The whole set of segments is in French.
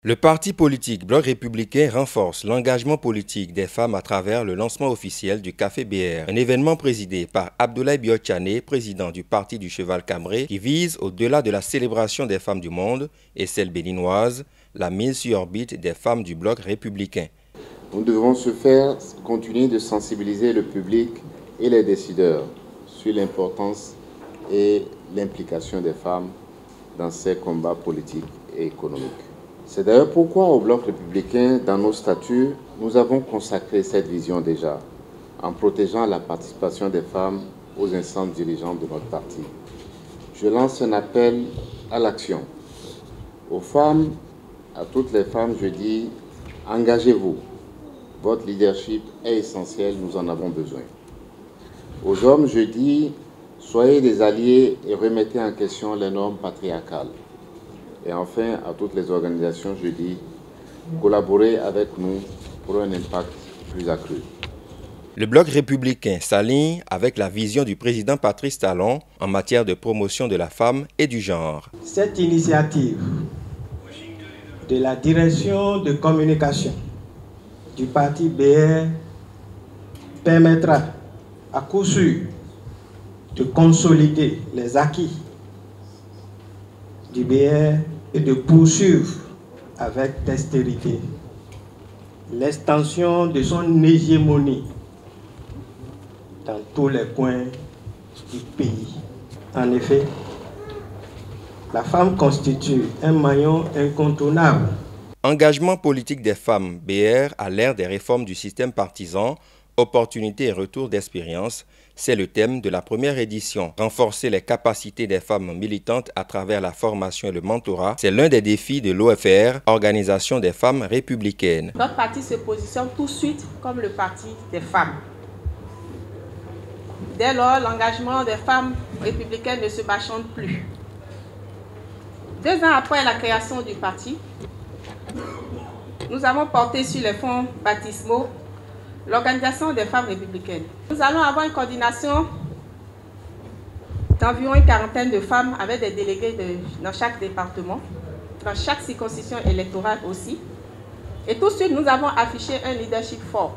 Le parti politique Bloc républicain renforce l'engagement politique des femmes à travers le lancement officiel du Café BR, un événement présidé par Abdoulaye Biotchané, président du Parti du Cheval Cambré, qui vise, au-delà de la célébration des femmes du monde et celle béninoise, la mise sur orbite des femmes du Bloc républicain. Nous devons continuer de sensibiliser le public et les décideurs sur l'importance et l'implication des femmes dans ces combats politiques et économiques. C'est d'ailleurs pourquoi au Bloc républicain, dans nos statuts, nous avons consacré cette vision déjà, en protégeant la participation des femmes aux instances dirigeantes de notre parti. Je lance un appel à l'action. Aux femmes, à toutes les femmes, je dis, engagez-vous. Votre leadership est essentiel, nous en avons besoin. Aux hommes, je dis, soyez des alliés et remettez en question les normes patriarcales. Et enfin, à toutes les organisations, je dis, collaborez avec nous pour un impact plus accru. Le Bloc républicain s'aligne avec la vision du président Patrice Talon en matière de promotion de la femme et du genre. Cette initiative de la direction de communication du parti BR permettra à coup sûr de consolider les acquis du BR et de poursuivre avec dextérité l'extension de son hégémonie dans tous les coins du pays. En effet, la femme constitue un maillon incontournable. Engagement politique des femmes BR à l'ère des réformes du système partisan, opportunités et retour d'expérience, c'est le thème de la première édition. Renforcer les capacités des femmes militantes à travers la formation et le mentorat, c'est l'un des défis de l'OFR, Organisation des femmes républicaines. Notre parti se positionne tout de suite comme le parti des femmes. Dès lors, l'engagement des femmes républicaines ne se bâchonne plus. 2 ans après la création du parti, nous avons porté sur les fonds baptismaux l'Organisation des femmes républicaines. Nous allons avoir une coordination d'environ une quarantaine de femmes avec des délégués dans chaque département, dans chaque circonscription électorale aussi. Et tout de suite, nous avons affiché un leadership fort.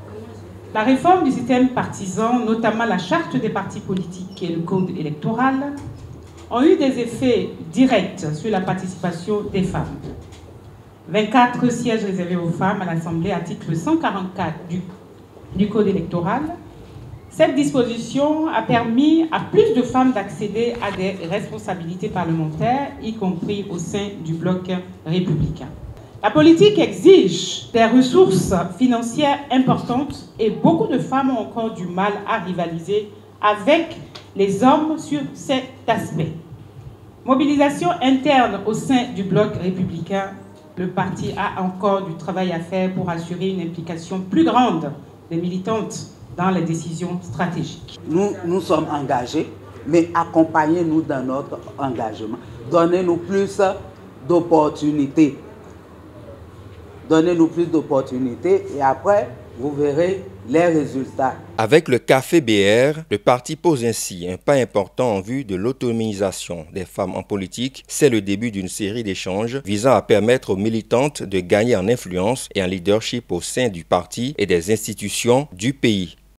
La réforme du système partisan, notamment la charte des partis politiques et le code électoral, ont eu des effets directs sur la participation des femmes. 24 sièges réservés aux femmes à l'Assemblée, article 144 du code électoral. Cette disposition a permis à plus de femmes d'accéder à des responsabilités parlementaires, y compris au sein du Bloc républicain. La politique exige des ressources financières importantes et beaucoup de femmes ont encore du mal à rivaliser avec les hommes sur cet aspect. Mobilisation interne au sein du Bloc républicain, le parti a encore du travail à faire pour assurer une implication plus grande des militantes dans les décisions stratégiques. Nous sommes engagés, mais accompagnez-nous dans notre engagement. Donnez-nous plus d'opportunités. Donnez-nous plus d'opportunités et après, vous verrez les résultats. Avec le Café BR, le parti pose ainsi un pas important en vue de l'autonomisation des femmes en politique. C'est le début d'une série d'échanges visant à permettre aux militantes de gagner en influence et en leadership au sein du parti et des institutions du pays.